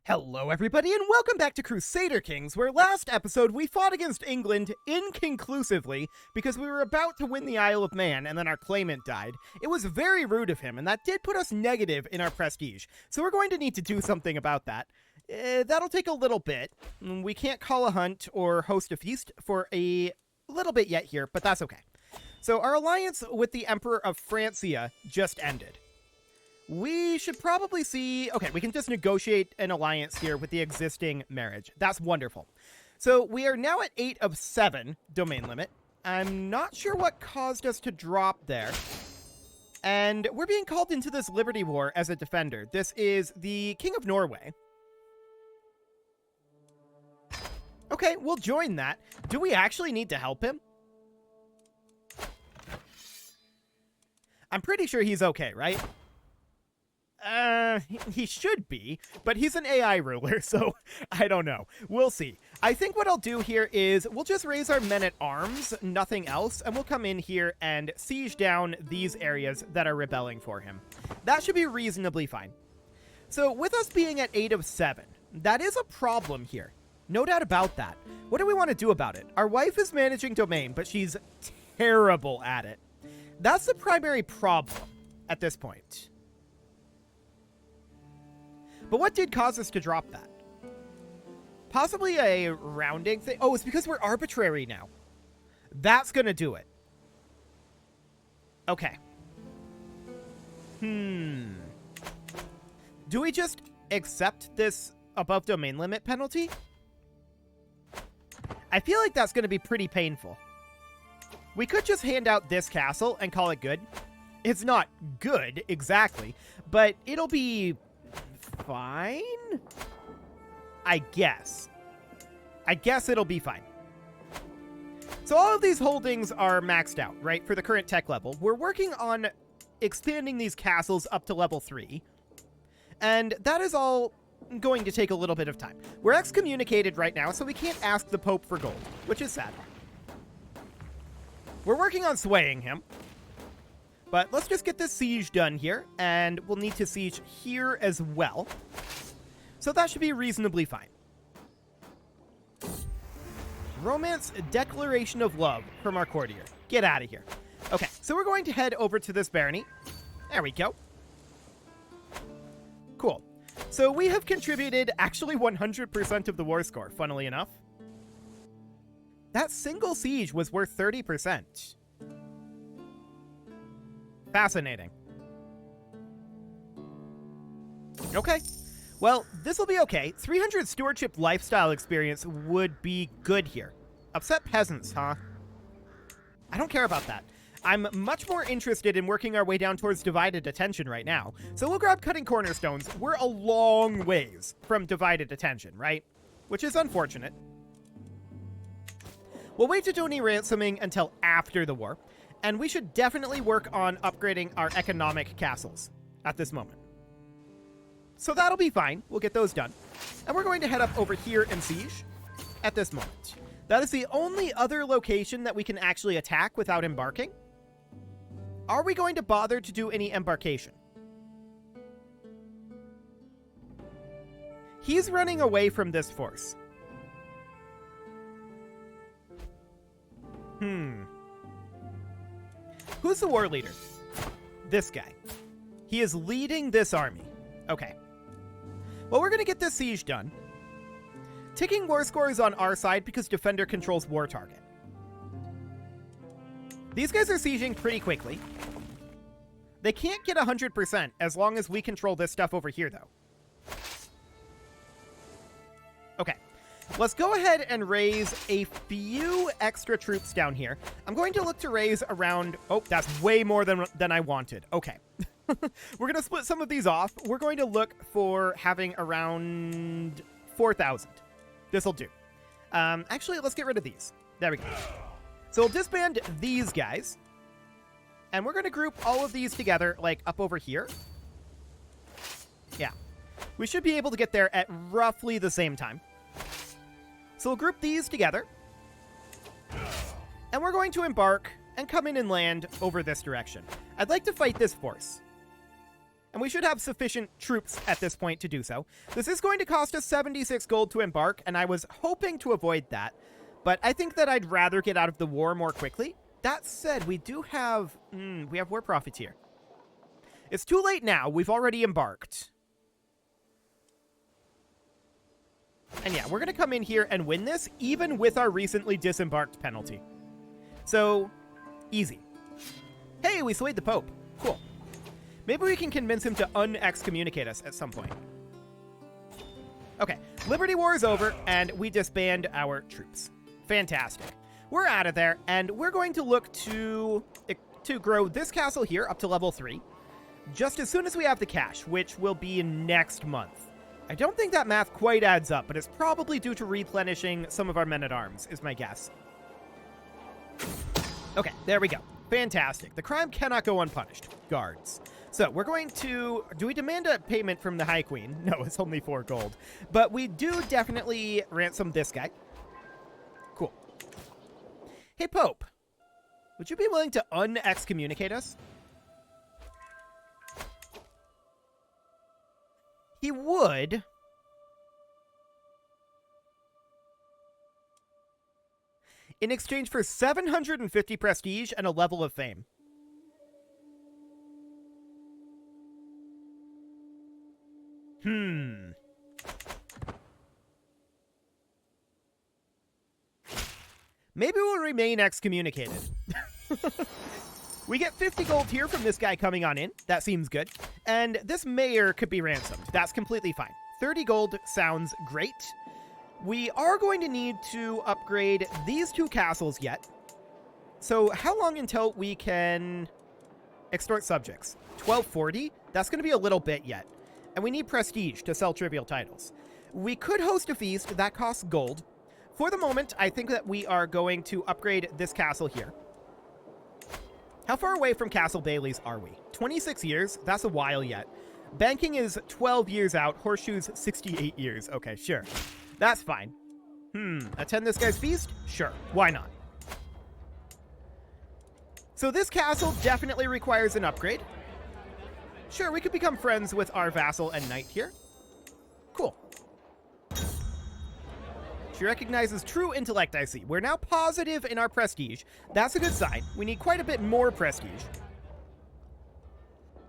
Hello everybody and welcome back to Crusader Kings, where last episode we fought against England inconclusively because we were about to win the Isle of Man and then our claimant died. It was very rude of him and that did put us negative in our prestige, so we're going to need to do something about that. That'll take a little bit. We can't call a hunt or host a feast for a little bit yet here, but that's okay. So our alliance with the Emperor of Francia just ended. We should probably see... Okay, we can just negotiate an alliance here with the existing marriage. That's wonderful. So we are now at 8 of 7 domain limit. I'm not sure what caused us to drop there. And we're being called into this Liberty War as a defender. This is the King of Norway. Okay, we'll join that. Do we actually need to help him? I'm pretty sure he's okay, right? He should be, but he's an AI ruler, so I don't know. We'll see. I think what I'll do here is we'll just raise our men-at-arms, nothing else, and we'll come in here and siege down these areas that are rebelling for him. That should be reasonably fine. So with us being at 8 of 7, that is a problem here. No doubt about that. What do we want to do about it? Our wife is managing domain, but she's terrible at it. That's the primary problem at this point. But what did cause us to drop that? Possibly a rounding thing. Oh, it's because we're arbitrary now. That's gonna do it. Okay. Do we just accept this above domain limit penalty? I feel like that's gonna be pretty painful. We could just hand out this castle and call it good. It's not good, exactly, but it'll be... fine? I guess it'll be fine. So all of these holdings are maxed out, right, for the current tech level. We're working on expanding these castles up to level 3. And that is all going to take a little bit of time. We're excommunicated right now, so we can't ask the Pope for gold, which is sad. We're working on swaying him. But let's just get this siege done here, and we'll need to siege here as well. So that should be reasonably fine. Romance Declaration of Love from our courtier. Get out of here. Okay, so we're going to head over to this barony. There we go. Cool. So we have contributed actually 100% of the war score, funnily enough. That single siege was worth 30%. Fascinating. Okay. Well, this will be okay. 300 stewardship lifestyle experience would be good here. Upset peasants, huh? I don't care about that. I'm much more interested in working our way down towards divided attention right now. So we'll grab cutting cornerstones. We're a long ways from divided attention, right? Which is unfortunate. We'll wait to do any ransoming until after the war. And we should definitely work on upgrading our economic castles at this moment. So that'll be fine. We'll get those done. And we're going to head up over here and siege at this moment. That is the only other location that we can actually attack without embarking. Are we going to bother to do any embarkation? He's running away from this force. Who's the war leader? This guy. He is leading this army. Okay. Well, we're going to get this siege done. Ticking war score is on our side because defender controls war target. These guys are sieging pretty quickly. They can't get 100% as long as we control this stuff over here, though. Okay. Let's go ahead and raise a few extra troops down here. I'm going to look to raise around... Oh, that's way more than I wanted. Okay. We're going to split some of these off. We're going to look for having around 4,000. This'll do. Actually, let's get rid of these. There we go. So we'll disband these guys. And we're going to group all of these together, like, up over here. Yeah. We should be able to get there at roughly the same time. So we'll group these together. And we're going to embark and come in and land over this direction. I'd like to fight this force. And we should have sufficient troops at this point to do so. This is going to cost us 76 gold to embark, and I was hoping to avoid that. But I think that I'd rather get out of the war more quickly. That said, we do have... we have war profits here. It's too late now. We've already embarked. And yeah, we're going to come in here and win this, even with our recently disembarked penalty. So, easy. Hey, we swayed the Pope. Cool. Maybe we can convince him to un-excommunicate us at some point. Okay, Liberty War is over, and we disband our troops. Fantastic. We're out of there, and we're going to look to grow this castle here up to level 3, just as soon as we have the cash, which will be next month. I don't think that math quite adds up, but it's probably due to replenishing some of our men-at-arms, is my guess. Okay, there we go. Fantastic. The crime cannot go unpunished. Guards. So, we're going to... Do we demand a payment from the High Queen? No, it's only 4 gold. But we do definitely ransom this guy. Cool. Hey, Pope. Would you be willing to un-excommunicate us? He would... in exchange for 750 prestige and a level of fame. Maybe we'll remain excommunicated. We get 50 gold here from this guy coming on in. That seems good. And this mayor could be ransomed. That's completely fine. 30 gold sounds great. We are going to need to upgrade these 2 castles yet. So how long until we can extort subjects? 1240? That's going to be a little bit yet. And we need prestige to sell trivial titles. We could host a feast. That costs gold. For the moment, I think that we are going to upgrade this castle here. How far away from Castle Bailey's are we? 26 years? That's a while yet. Banking is 12 years out. Horseshoes, 68 years. Okay, sure. That's fine. Attend this guy's feast? Sure. Why not? So this castle definitely requires an upgrade. Sure, we could become friends with our vassal and knight here. Cool. She recognizes true intellect, I see. We're now positive in our prestige. That's a good sign. We need quite a bit more prestige.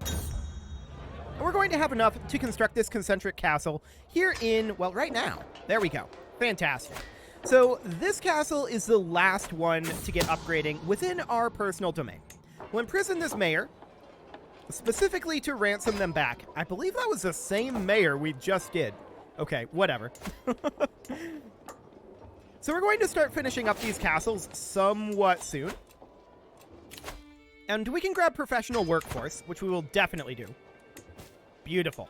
And we're going to have enough to construct this concentric castle here in, well, right now. There we go. Fantastic. So this castle is the last one to get upgrading within our personal domain. We'll imprison this mayor, specifically to ransom them back. I believe that was the same mayor we just did. Okay, whatever. So we're going to start finishing up these castles somewhat soon. And we can grab professional workforce, which we will definitely do. Beautiful.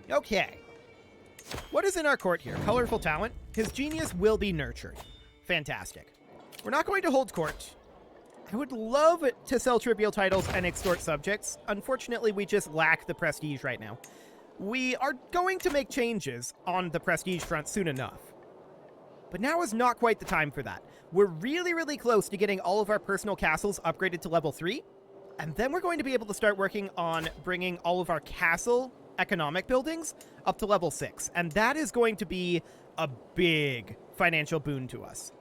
Okay. What is in our court here? Colorful talent. His genius will be nurtured. Fantastic. We're not going to hold court. I would love to sell trivial titles and extort subjects. Unfortunately, we just lack the prestige right now. We are going to make changes on the prestige front soon enough. But now is not quite the time for that. We're really, really close to getting all of our personal castles upgraded to level 3. And then we're going to be able to start working on bringing all of our castle economic buildings up to level 6. And that is going to be a big financial boon to us.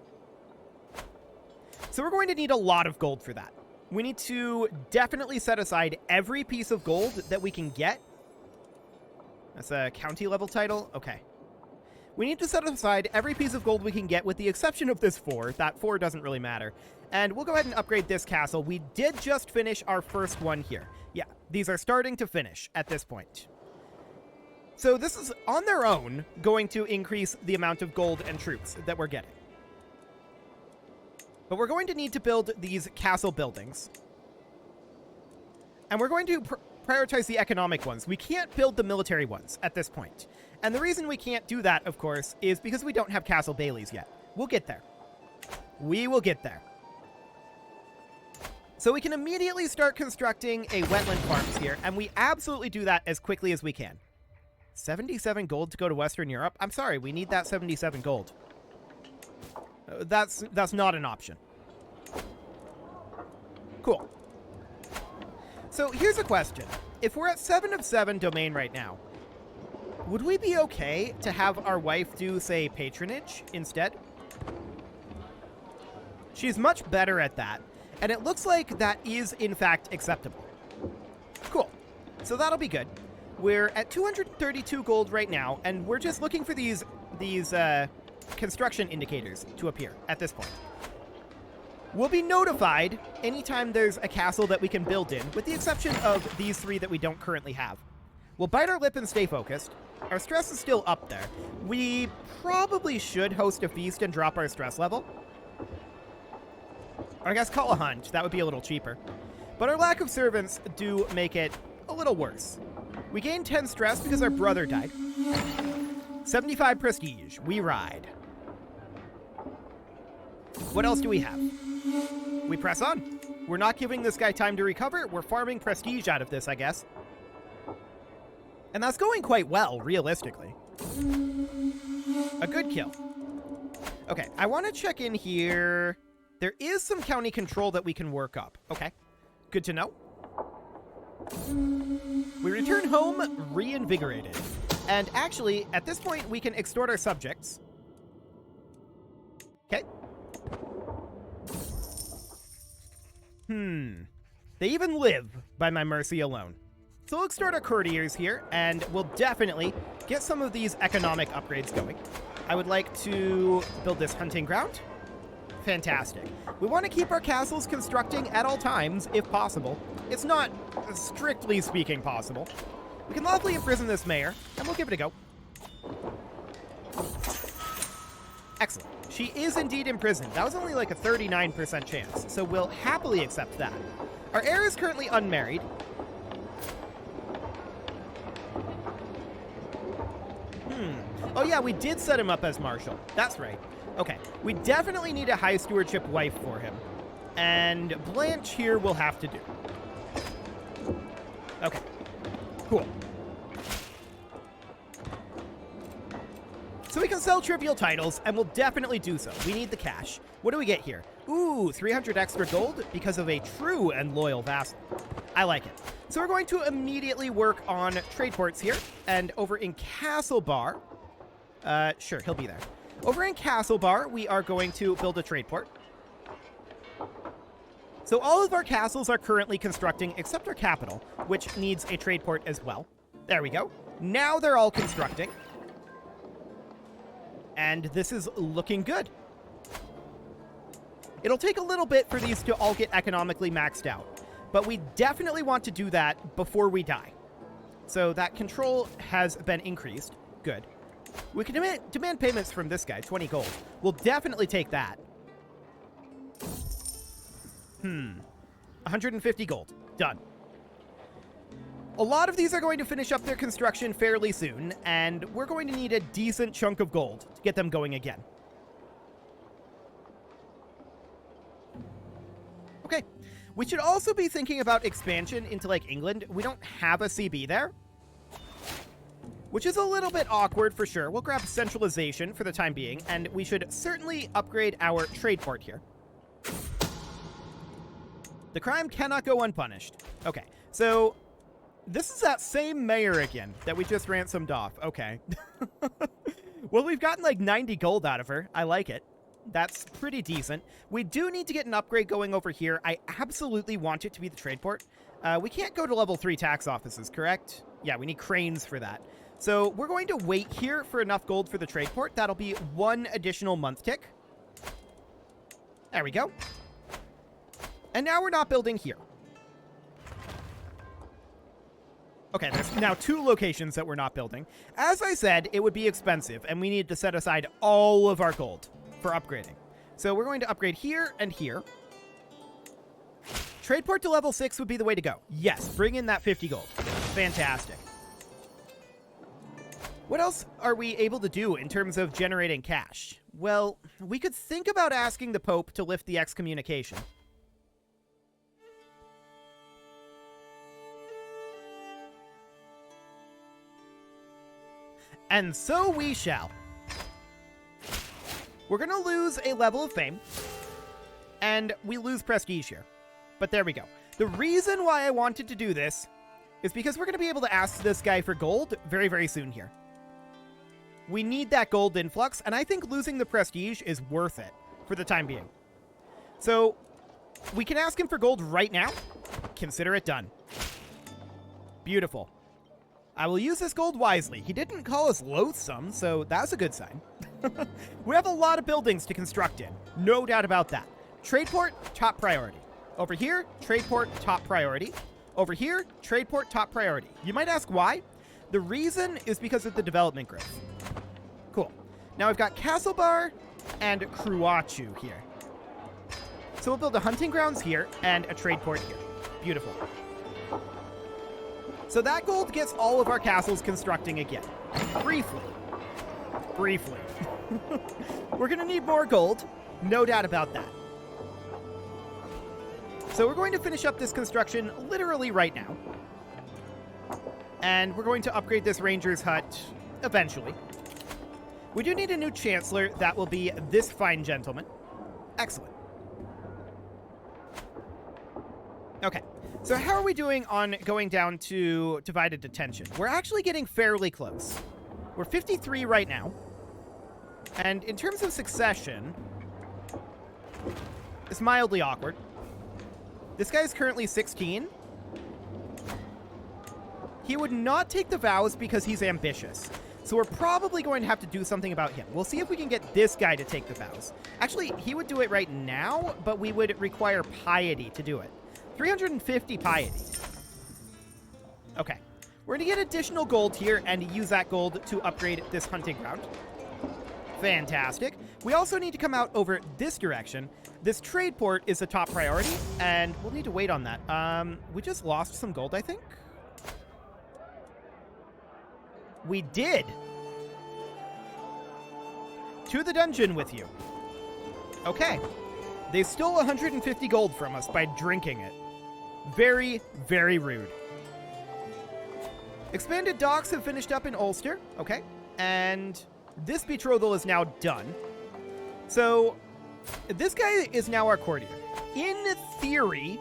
So we're going to need a lot of gold for that. We need to definitely set aside every piece of gold that we can get. That's a county level title? Okay. We need to set aside every piece of gold we can get with the exception of this 4. That 4 doesn't really matter. And we'll go ahead and upgrade this castle. We did just finish our first one here. Yeah, these are starting to finish at this point. So this is, on their own, going to increase the amount of gold and troops that we're getting. But we're going to need to build these castle buildings. And we're going to prioritize the economic ones. We can't build the military ones at this point. And the reason we can't do that, of course, is because we don't have Castle Baileys yet. We'll get there. We will get there. So we can immediately start constructing a wetland farms here, and we absolutely do that as quickly as we can. 77 gold to go to Western Europe? I'm sorry, we need that 77 gold. That's not an option. Cool. So here's a question. If we're at 7 of 7 domain right now, would we be okay to have our wife do, say, patronage instead? She's much better at that, and it looks like that is, in fact, acceptable. Cool. So that'll be good. We're at 232 gold right now, and we're just looking for these construction indicators to appear at this point. We'll be notified anytime there's a castle that we can build in, with the exception of these 3 that we don't currently have. We'll bite our lip and stay focused. Our stress is still up there. We probably should host a feast and drop our stress level. Or I guess call a hunt. That would be a little cheaper. But our lack of servants do make it a little worse. We gained 10 stress because our brother died. 75 prestige. We ride. What else do we have? We press on. We're not giving this guy time to recover. We're farming prestige out of this, I guess. And that's going quite well, realistically. A good kill. Okay, I want to check in here. There is some county control that we can work up. Okay, good to know. We return home reinvigorated. And actually, at this point, we can extort our subjects. Okay. They even live by my mercy alone. So we'll extort our courtiers here, and we'll definitely get some of these economic upgrades going. I would like to build this hunting ground. Fantastic. We want to keep our castles constructing at all times, if possible. It's not, strictly speaking, possible. We can lawfully imprison this mayor, and we'll give it a go. Excellent. She is indeed imprisoned. That was only like a 39% chance, so we'll happily accept that. Our heir is currently unmarried. Oh yeah, we did set him up as marshal. That's right. Okay, we definitely need a high stewardship wife for him. And Blanche here will have to do. Okay, cool. So we can sell trivial titles, and we'll definitely do so. We need the cash. What do we get here? Ooh, 300 extra gold because of a true and loyal vassal. I like it. So we're going to immediately work on trade ports here. And over in Castle Bar, sure, he'll be there. Over in Castle Bar, we are going to build a trade port. So all of our castles are currently constructing, except our capital, which needs a trade port as well. There we go. Now they're all constructing. And this is looking good. It'll take a little bit for these to all get economically maxed out, but we definitely want to do that before we die. So that control has been increased. Good. We can demand payments from this guy, 20 gold. We'll definitely take that. 150 gold. Done. A lot of these are going to finish up their construction fairly soon, and we're going to need a decent chunk of gold to get them going again. Okay. We should also be thinking about expansion into, like, England. We don't have a CB there, which is a little bit awkward for sure. We'll grab centralization for the time being, and we should certainly upgrade our trade port here. The crime cannot go unpunished. Okay, so this is that same mayor again that we just ransomed off. Okay. Well, we've gotten like 90 gold out of her. I like it. That's pretty decent. We do need to get an upgrade going over here. I absolutely want it to be the trade port. We can't go to level 3 tax offices, correct? Yeah, we need cranes for that. So we're going to wait here for enough gold for the trade port. That'll be 1 additional month tick. There we go. And now we're not building here. Okay, there's now 2 locations that we're not building. As I said, it would be expensive, and we need to set aside all of our gold for upgrading. So we're going to upgrade here and here. Trade port to level 6 would be the way to go. Yes, bring in that 50 gold. Fantastic. What else are we able to do in terms of generating cash? Well, we could think about asking the Pope to lift the excommunication. And so we shall. We're going to lose a level of fame, and we lose prestige here. But there we go. The reason why I wanted to do this is because we're going to be able to ask this guy for gold very, very soon here. We need that gold influx, and I think losing the prestige is worth it for the time being. So we can ask him for gold right now. Consider it done. Beautiful. I will use this gold wisely. He didn't call us loathsome, so that's a good sign. We have a lot of buildings to construct in. No doubt about that. Trade port, top priority. Over here, trade port, top priority. Over here, trade port, top priority. You might ask why? The reason is because of the development growth. Cool. Now I've got Castlebar and Cruachu here. So we'll build a hunting grounds here and a trade port here. Beautiful. So that gold gets all of our castles constructing again. Briefly. We're going to need more gold. No doubt about that. So we're going to finish up this construction literally right now. And we're going to upgrade this ranger's hut eventually. We do need a new chancellor. That will be this fine gentleman. Excellent. Okay. So how are we doing on going down to divided attention? We're actually getting fairly close. We're 53 right now. And in terms of succession, it's mildly awkward. This guy is currently 16. He would not take the vows because he's ambitious. So we're probably going to have to do something about him. We'll see if we can get this guy to take the vows. Actually, he would do it right now, but we would require piety to do it. 350 piety. Okay. We're going to get additional gold here and use that gold to upgrade this hunting ground. Fantastic. We also need to come out over this direction. This trade port is the top priority, and we'll need to wait on that. We just lost some gold, I think. We did. To the dungeon with you. Okay. They stole 150 gold from us by drinking it. Very, very rude. Expanded docks have finished up in Ulster. Okay. And this betrothal is now done. So, this guy is now our courtier. In theory,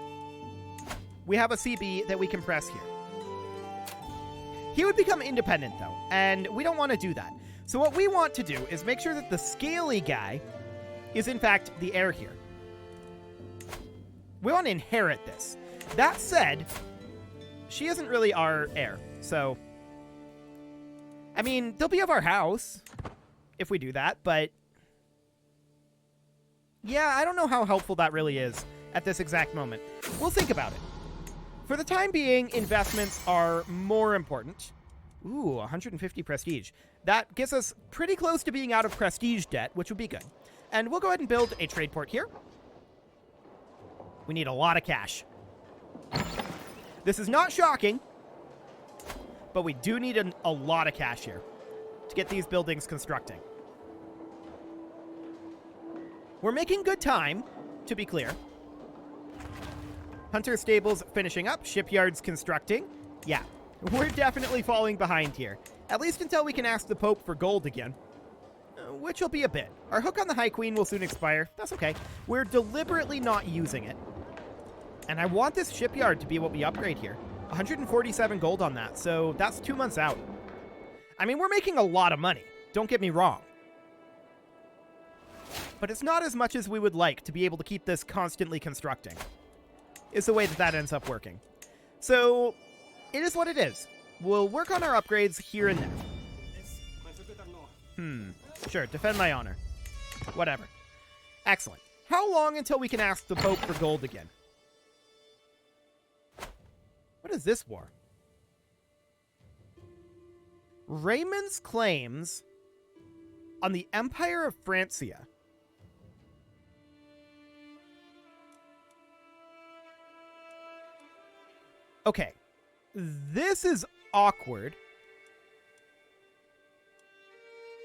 we have a CB that we can press here. He would become independent, though, and we don't want to do that. So what we want to do is make sure that the scaly guy is, in fact, the heir here. We want to inherit this. That said, she isn't really our heir, so... I mean, they'll be of our house if we do that, but... yeah, I don't know how helpful that really is at this exact moment. We'll think about it. For the time being, investments are more important. Ooh, 150 prestige. That gets us pretty close to being out of prestige debt, which would be good. And we'll go ahead and build a trade port here. We need a lot of cash. This is not shocking, but we do need a lot of cash here to get these buildings constructing. We're making good time, to be clear. Hunter stables finishing up, shipyards constructing. Yeah, we're definitely falling behind here. At least until we can ask the Pope for gold again. Which will be a bit. Our hook on the High Queen will soon expire. That's okay. We're deliberately not using it. And I want this shipyard to be what we upgrade here. 147 gold on that, so that's 2 months out. I mean, we're making a lot of money. Don't get me wrong. But it's not as much as we would like to be able to keep this constantly constructing. Is the way that ends up working. So, it is what it is. We'll work on our upgrades here and there. Sure, defend my honor. Whatever. Excellent. How long until we can ask the Pope for gold again? What is this war? Raymond's claims on the Empire of Francia. Okay. This is awkward.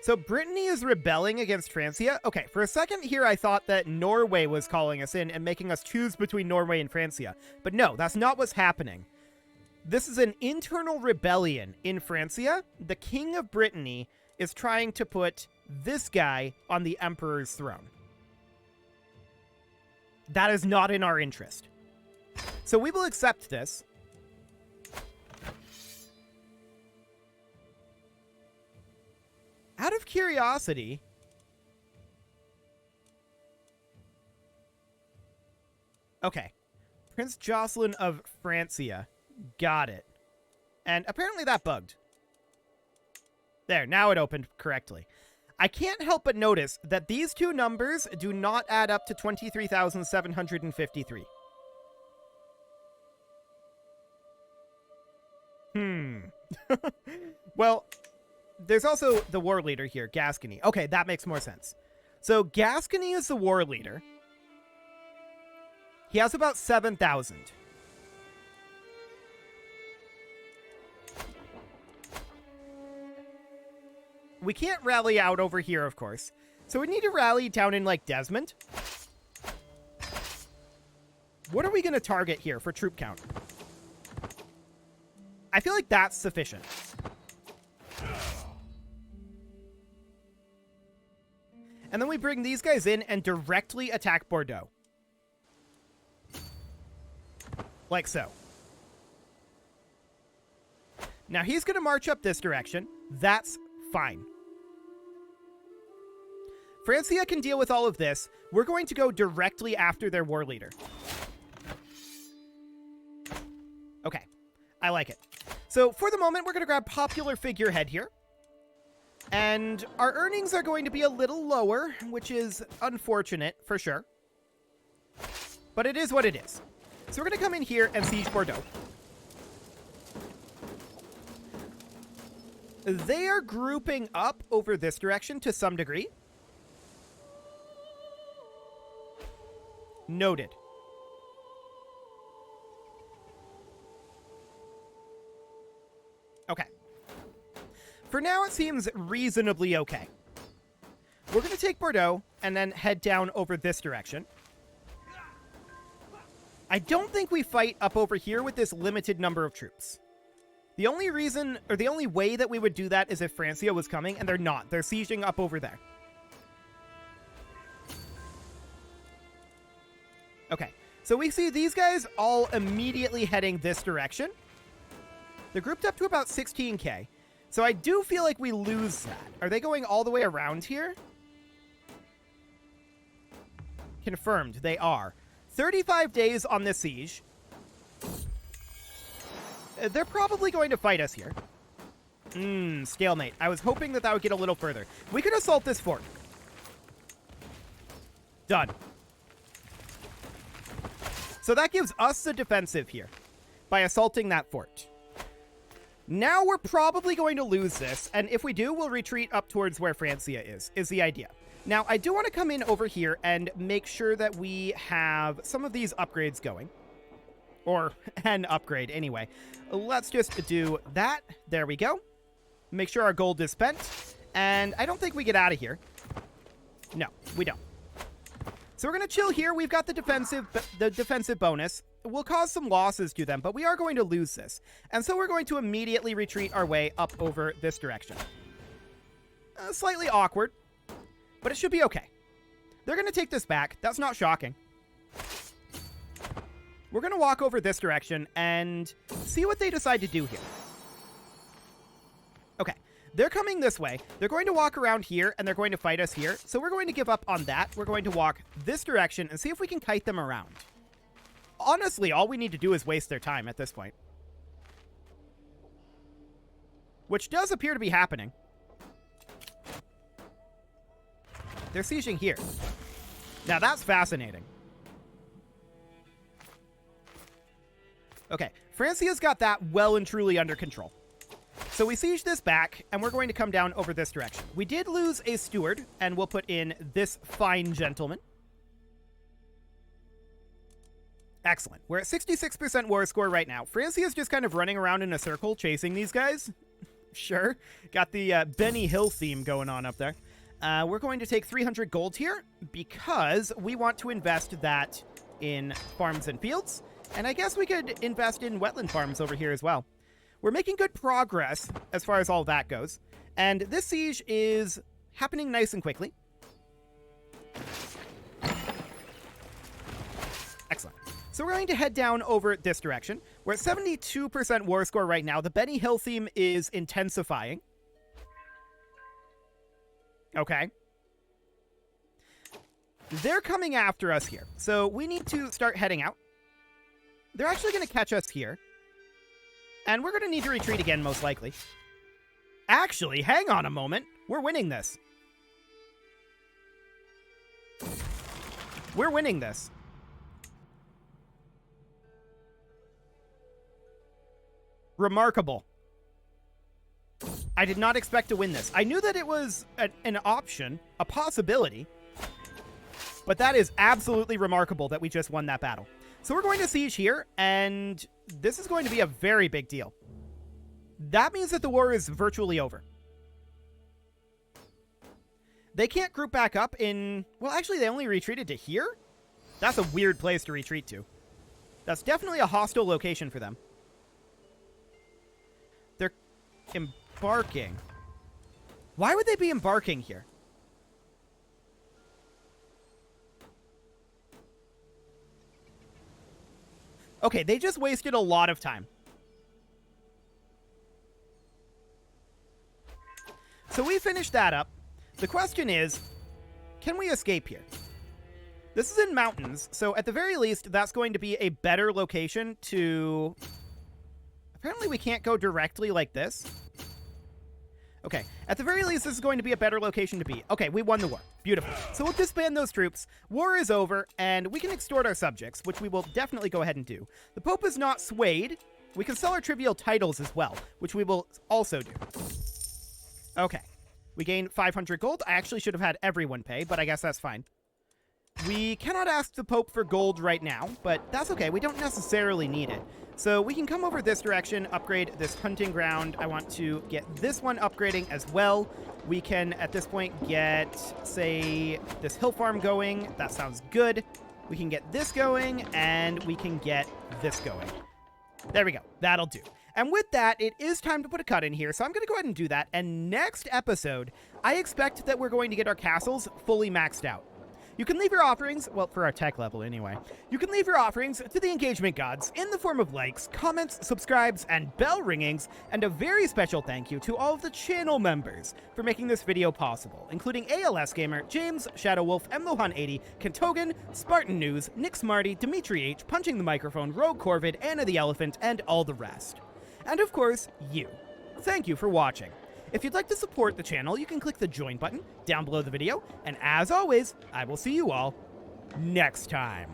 So Brittany is rebelling against Francia? Okay, for a second here I thought that Norway was calling us in and making us choose between Norway and Francia. But no, that's not what's happening. This is an internal rebellion in Francia. The King of Brittany is trying to put this guy on the Emperor's throne. That is not in our interest. So we will accept this. Out of curiosity... Okay. Prince Jocelyn of Francia. Got it. And apparently that bugged. There, now it opened correctly. I can't help but notice that these two numbers do not add up to 23,753. Well, there's also the war leader here, Gascony. Okay, that makes more sense. So Gascony is the war leader. He has about 7,000. We can't rally out over here, of course. So we need to rally down in, like, Desmond. What are we going to target here for troop count? I feel like that's sufficient. And then we bring these guys in and directly attack Bordeaux. Like so. Now he's going to march up this direction. That's fine. Francia can deal with all of this. We're going to go directly after their war leader. Okay. I like it. So for the moment, we're going to grab popular figurehead here. And our earnings are going to be a little lower, which is unfortunate for sure. But it is what it is. So we're going to come in here and siege Bordeaux. They are grouping up over this direction to some degree. Noted. Okay. For now, it seems reasonably okay. We're going to take Bordeaux and then head down over this direction. I don't think we fight up over here with this limited number of troops. The only reason, or the only way that we would do that is if Francia was coming, and they're not. They're sieging up over there. Okay, so we see these guys all immediately heading this direction. They're grouped up to about 16k. So I do feel like we lose that. Are they going all the way around here? Confirmed, they are. 35 days on this siege. They're probably going to fight us here. Stalemate. I was hoping that that would get a little further. We could assault this fort. Done. So that gives us the defensive here by assaulting that fort. Now we're probably going to lose this, and if we do, we'll retreat up towards where Francia is the idea. Now, I do want to come in over here and make sure that we have some of these upgrades going. Or an upgrade, anyway. Let's just do that. There we go. Make sure our gold is spent. And I don't think we get out of here. No, we don't. So we're going to chill here. We've got the defensive bonus. We'll cause some losses to them, but we are going to lose this. And so we're going to immediately retreat our way up over this direction. Slightly awkward, but it should be okay. They're going to take this back. That's not shocking. We're going to walk over this direction and see what they decide to do here. Okay, they're coming this way. They're going to walk around here, and they're going to fight us here. So we're going to give up on that. We're going to walk this direction and see if we can kite them around. Honestly, all we need to do is waste their time at this point. Which does appear to be happening. They're sieging here. Now that's fascinating. Okay, Francia's got that well and truly under control. So we siege this back, and we're going to come down over this direction. We did lose a steward, and we'll put in this fine gentleman. Excellent. We're at 66% war score right now. Francia's just kind of running around in a circle, chasing these guys. Sure. Got the Benny Hill theme going on up there. We're going to take 300 gold here, because we want to invest that in farms and fields. And I guess we could invest in wetland farms over here as well. We're making good progress as far as all that goes. And this siege is happening nice and quickly. Excellent. So we're going to head down over this direction. We're at 72% war score right now. The Benny Hill theme is intensifying. Okay. They're coming after us here. So we need to start heading out. They're actually going to catch us here. And we're going to need to retreat again, most likely. Actually, hang on a moment. We're winning this. We're winning this. Remarkable. I did not expect to win this. I knew that it was an option, a possibility. But that is absolutely remarkable that we just won that battle. So we're going to siege here, and this is going to be a very big deal. That means that the war is virtually over. They can't group back up in... Well, actually, they only retreated to here? That's a weird place to retreat to. That's definitely a hostile location for them. They're embarking. Why would they be embarking here? Okay, they just wasted a lot of time. So we finished that up. The question is, can we escape here? This is in mountains, so at the very least, that's going to be a better location to... Apparently we can't go directly like this. Okay, at the very least, this is going to be a better location to be. Okay, we won the war. Beautiful. So we'll disband those troops. War is over, and we can extort our subjects, which we will definitely go ahead and do. The Pope is not swayed. We can sell our trivial titles as well, which we will also do. Okay. We gain 500 gold. I actually should have had everyone pay, but I guess that's fine. We cannot ask the Pope for gold right now, but that's okay. We don't necessarily need it. So we can come over this direction, upgrade this hunting ground. I want to get this one upgrading as well. We can, at this point, get, say, this hill farm going. That sounds good. We can get this going, and we can get this going. There we go. That'll do. And with that, it is time to put a cut in here, so I'm going to go ahead and do that. And next episode, I expect that we're going to get our castles fully maxed out. You can leave your offerings, well, for our tech level anyway, you can leave your offerings to the engagement gods in the form of likes, comments, subscribes, and bell ringings, and a very special thank you to all of the channel members for making this video possible, including ALS Gamer, James, Shadow Wolf, MLohan80, Kentogan, Spartan News, Nick Smarty, Dimitri H, Punching the Microphone, Rogue Corvid, Anna the Elephant, and all the rest. And of course, you. Thank you for watching. If you'd like to support the channel, you can click the join button down below the video, and as always, I will see you all next time.